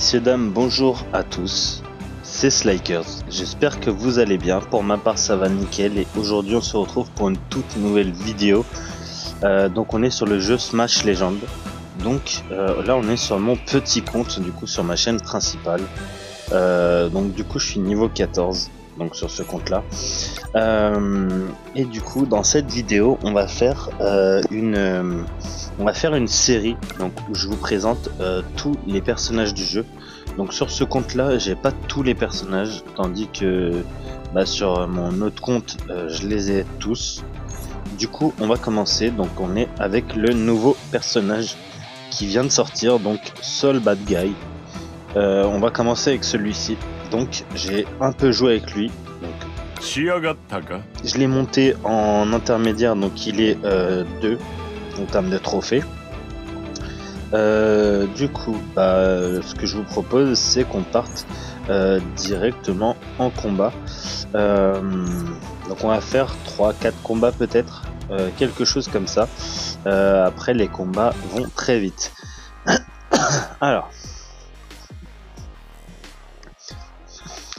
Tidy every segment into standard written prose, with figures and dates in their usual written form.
Messieurs, dames, bonjour à tous, c'est Slykers, j'espère que vous allez bien, pour ma part ça va nickel et aujourd'hui on se retrouve pour une toute nouvelle vidéo. Donc on est sur le jeu Smash Legends, donc là on est sur mon petit compte, du coup sur ma chaîne principale, donc du coup je suis niveau 14, donc sur ce compte là, et du coup dans cette vidéo on va faire une série donc où je vous présente tous les personnages du jeu. Donc sur ce compte là j'ai pas tous les personnages, tandis que sur mon autre compte je les ai tous. Du coup on va commencer, donc on est avec le nouveau personnage qui vient de sortir, donc Sol Bad Guy. On va commencer avec celui-ci, donc j'ai un peu joué avec lui, donc je l'ai monté en intermédiaire, donc il est 2 en termes de trophées. Du coup ce que je vous propose c'est qu'on parte directement en combat. Donc on va faire 3-4 combats peut-être, quelque chose comme ça. Après les combats vont très vite. Alors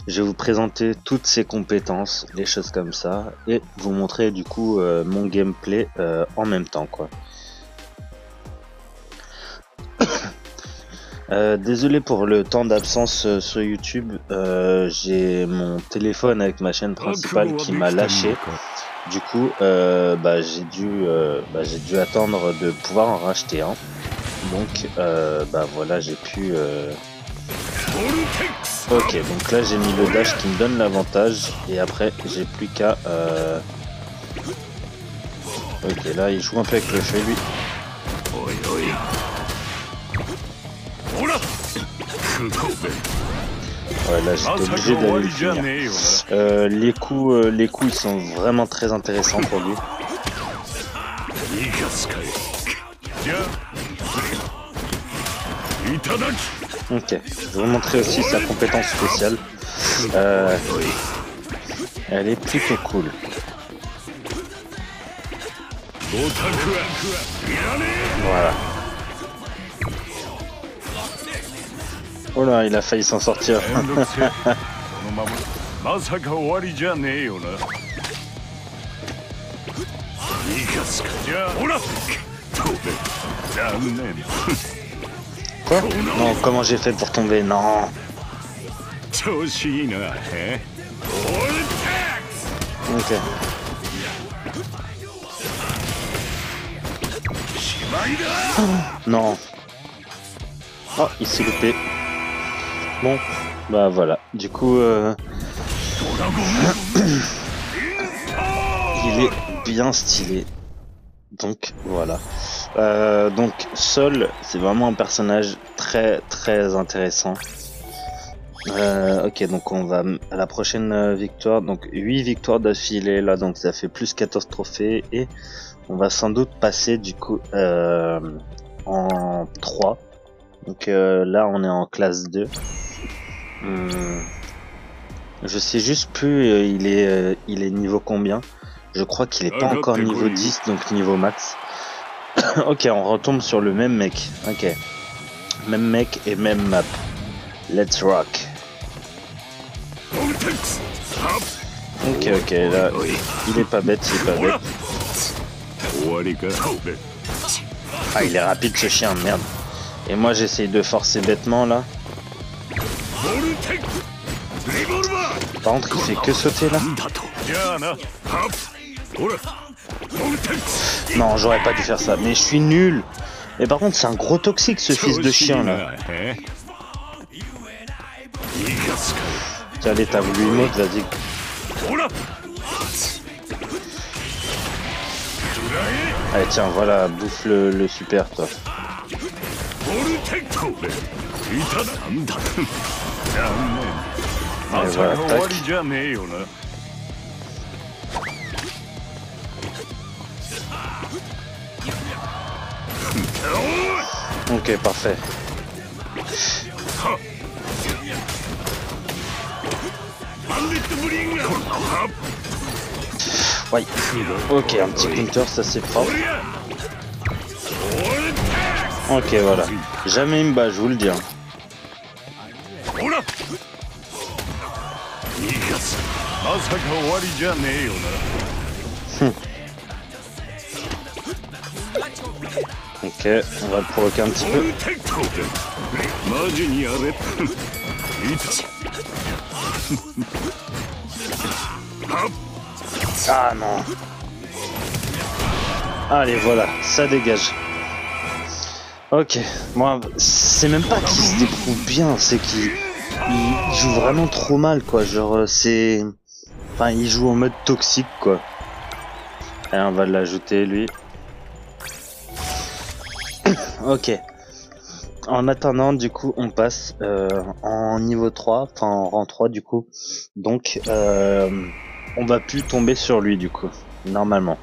je vais vous présenter toutes ses compétences, les choses comme ça, et vous montrer du coup mon gameplay en même temps quoi. Désolé pour le temps d'absence sur YouTube, j'ai mon téléphone avec ma chaîne principale qui m'a lâché. Du coup j'ai dû attendre de pouvoir en racheter un. Donc voilà, j'ai pu ok, donc là j'ai mis le dash qui me donne l'avantage et après j'ai plus qu'à ok, là il joue un peu avec le feu lui. Ouais, là j'étais obligé d'aller le finir. Les coups ils sont vraiment très intéressants pour lui. Ok, je vais vous montrer aussi sa compétence spéciale. Elle est plutôt cool. Voilà. Oh là, il a failli s'en sortir. Quoi? Non, comment j'ai fait pour tomber? Non. Ok. Oh, non. Oh, il s'est loupé. Bon, bah voilà. Du coup, il est bien stylé. Donc voilà. Donc Sol, c'est vraiment un personnage très très intéressant. Ok, donc on va à la prochaine victoire. Donc 8 victoires d'affilée là, donc ça fait plus 14 trophées et on va sans doute passer du coup en 3. Donc là on est en classe 2. Je sais juste plus il est niveau combien. Je crois qu'il est pas encore niveau 10, donc niveau max. Ok, on retombe sur le même mec. Ok, même mec et même map. Let's rock. Ok, là il est pas bête, Ah, il est rapide ce chien, merde. Et moi j'essaye de forcer bêtement là. Par contre il fait que sauter là. Non, j'aurais pas dû faire ça, mais je suis nul. Et par contre c'est un gros toxique ce fils de chien là. Tiens, allez, t'as voulu une autre, vas-y. Allez tiens, voilà, bouffe le super toi. Allez, voilà, tac. Ok, parfait. Ouais. Ok, un petit counter, ça c'est propre. Ok, voilà. Jamais il me bat, je vous le dis. Ok, on va le provoquer un petit peu. Ah non. Allez, voilà, ça dégage. Ok, moi, c'est même pas qu'il se débrouille bien, c'est qu'il joue vraiment trop mal, quoi. Genre, c'est... Enfin, il joue en mode toxique, quoi. Allez, on va l'ajouter, lui. Ok. En attendant, du coup, on passe en niveau 3, enfin en rang 3, du coup. Donc, on va plus tomber sur lui, du coup, normalement.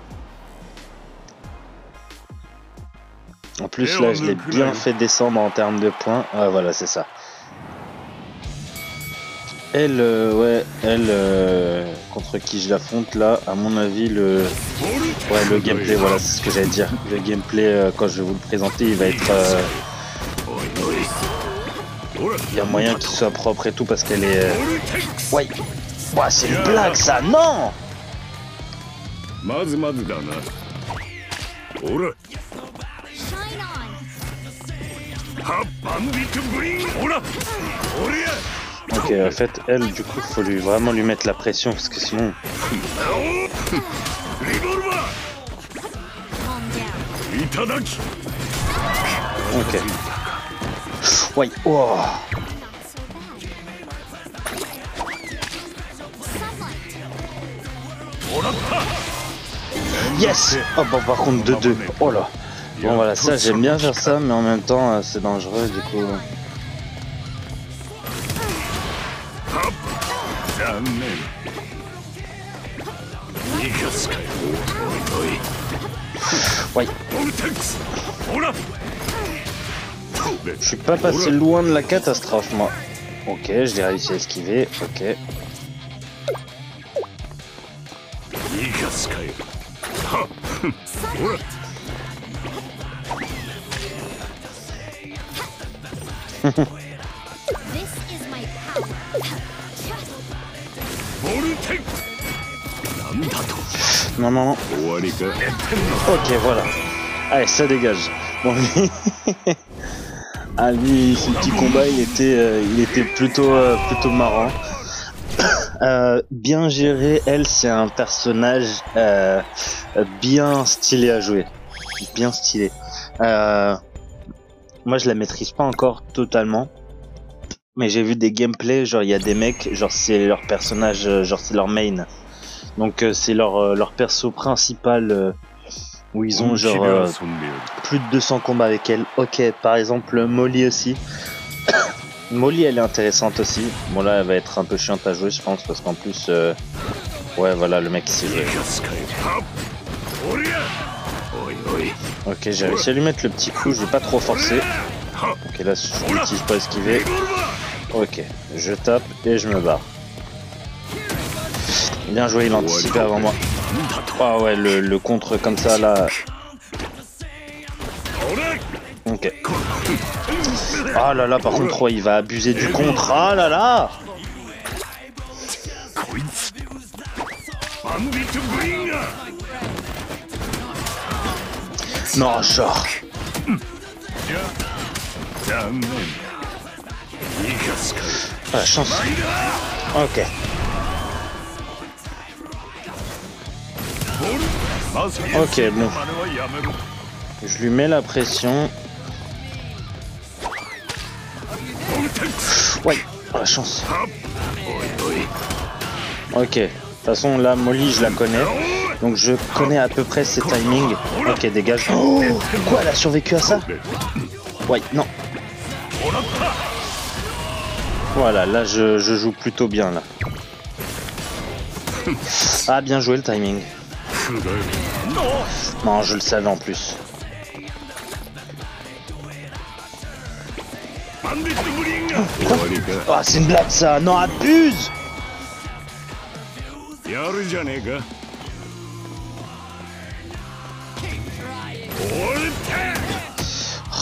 En plus, là, je l'ai bien fait descendre en termes de points. Ah, voilà, c'est ça. Elle, ouais, elle, contre qui je l'affronte, là, à mon avis, le gameplay, voilà, c'est ce que j'allais dire. Le gameplay, quand je vais vous le présenter, il va être... il y a moyen qu'il soit propre et tout, parce qu'elle est... Ouais, ouais, c'est une blague, ça, non! Ok, en fait, elle, du coup, faut vraiment lui mettre la pression, parce que sinon... Ok. Ouais, oh. Yes. Oh, bah, par contre, 2-2. Oh là. Bon, voilà, ça, j'aime bien faire ça, mais en même temps, c'est dangereux, du coup... Ouais. Je suis pas passé loin de la catastrophe, moi. Ok, je l'ai réussi à esquiver. Ok. Non, non, non. Ok, voilà. Allez, ça dégage. Bon, lui... ah, lui, ce petit combat, il était plutôt marrant. Bien géré, elle, c'est un personnage bien stylé à jouer. Bien stylé. Moi, je la maîtrise pas encore totalement. Mais j'ai vu des gameplays, genre il y a des mecs, genre c'est leur personnage, genre c'est leur main. Donc c'est leur perso principal où ils ont genre plus de 200 combats avec elle. Ok, par exemple Molly aussi. Molly elle est intéressante aussi. Bon là elle va être un peu chiante à jouer je pense parce qu'en plus ouais voilà le mec il sait jouer. Ok j'ai réussi à lui mettre le petit coup, je vais pas trop forcer. Ok là je l'utilise pas esquiver. Ok, je tape et je me barre. Bien joué, il anticipait avant moi. Ah ouais, le contre comme ça là. Ok. Ah là là, par contre, ouais, il va abuser du contre. Ah là là. Non, genre. Ah, la chance. Ok. Ok, bon. Je lui mets la pression. Ouais, oh, la chance. Ok. De toute façon, là, Molly, je la connais. Donc, je connais à peu près ses timings. Ok, dégage. Oh, quoi, elle a survécu à ça? Ouais, non. Voilà, là, je joue plutôt bien, là. Ah, bien joué le timing. Non, je le savais en plus. Ah, c'est une blague ça. Non, abuse.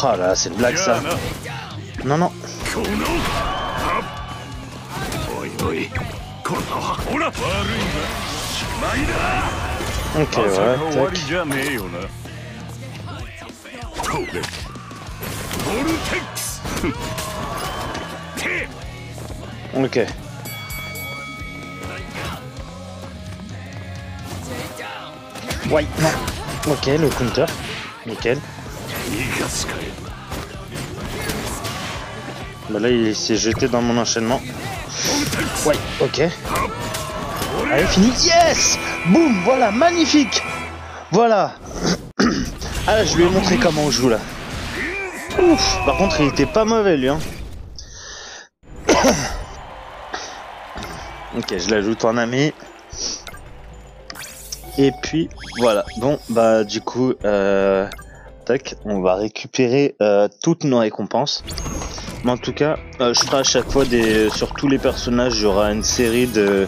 Oh là, c'est une blague ça. Non, non. Ok, voilà, tac. Ok. Ouais, non. Ok, le counter. Nickel. Bah là, il s'est jeté dans mon enchaînement. Ouais, ok. Allez, fini. Yes! Boum, voilà, magnifique! Voilà. Ah là, je lui ai montré comment on joue là. Ouf, par contre, il était pas mauvais lui, hein. Ok, je l'ajoute en ami. Et puis, voilà. Bon, bah, du coup, tac, on va récupérer toutes nos récompenses. Mais en tout cas, je ferai à chaque fois sur tous les personnages, il y aura une série de...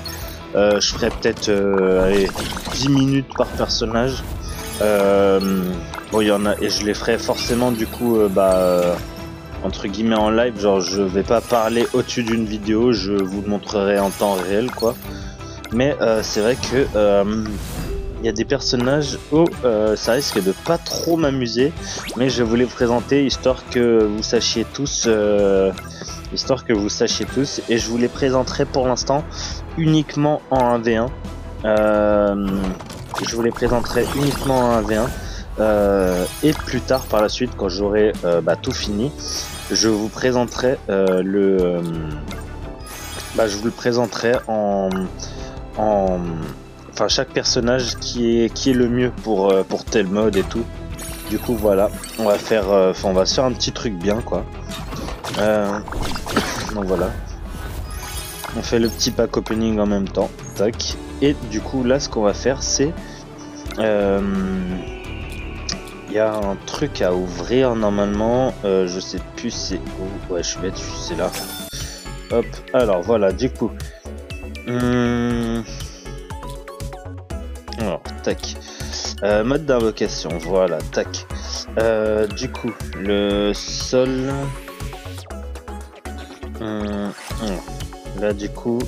je ferai peut-être 10 minutes par personnage. Bon, il y en a, et je les ferai forcément du coup, entre guillemets en live, genre je vais pas parler au-dessus d'une vidéo, je vous le montrerai en temps réel, quoi. Mais c'est vrai que il y a des personnages où ça risque de pas trop m'amuser, mais je vais vous les présenter histoire que vous sachiez tous, et je vous les présenterai pour l'instant uniquement en 1v1. Je vous les présenterai uniquement en 1v1. Et plus tard par la suite, quand j'aurai tout fini, je vous présenterai je vous le présenterai enfin chaque personnage qui est le mieux pour tel mode et tout. Du coup voilà, on va faire on va se faire un petit truc bien, quoi. Donc voilà, on fait le petit pack opening en même temps, tac. Et du coup là, ce qu'on va faire, c'est il y a un truc à ouvrir normalement, je sais plus c'est où. Ouais, je suis bête, c'est là. Hop, alors voilà, du coup alors tac, mode d'invocation, voilà, tac. Du coup le sol, là du coup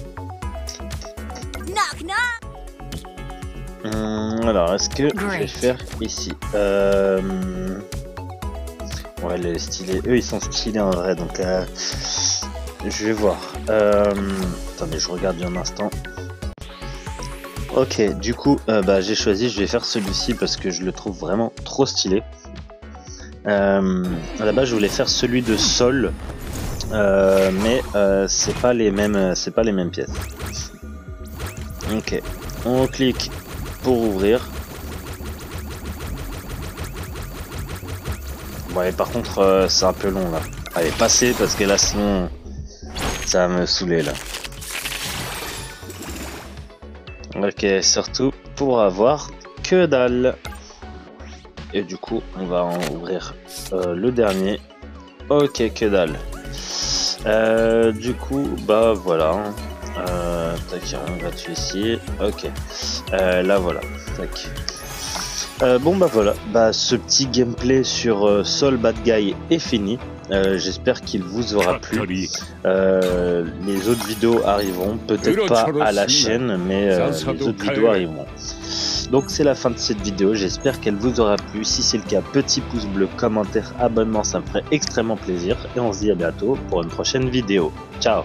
alors est-ce que je vais faire ici, ouais, les stylés, eux ils sont stylés en vrai, donc je vais voir. Attendez, je regarde un instant. Ok, du coup, j'ai choisi, je vais faire celui-ci parce que je le trouve vraiment trop stylé. À la base, je voulais faire celui de Sol, mais c'est pas les mêmes pièces. Ok, on clique pour ouvrir. Ouais, par contre, c'est un peu long là. Allez, passez parce que là, sinon, ça va me saouler là. Ok, surtout pour avoir que dalle. Et du coup, on va en ouvrir le dernier. Ok, que dalle. Du coup, bah voilà. Tac, rien gratuit ici. Ok. Là voilà. Tac. Bon bah voilà. Bah ce petit gameplay sur Sol Bad Guy est fini. J'espère qu'il vous aura plu. Les autres vidéos arriveront, peut-être pas à la chaîne, mais les autres vidéos arriveront. Donc c'est la fin de cette vidéo, j'espère qu'elle vous aura plu. Si c'est le cas, petit pouce bleu, commentaire, abonnement, ça me ferait extrêmement plaisir. Et on se dit à bientôt pour une prochaine vidéo. Ciao!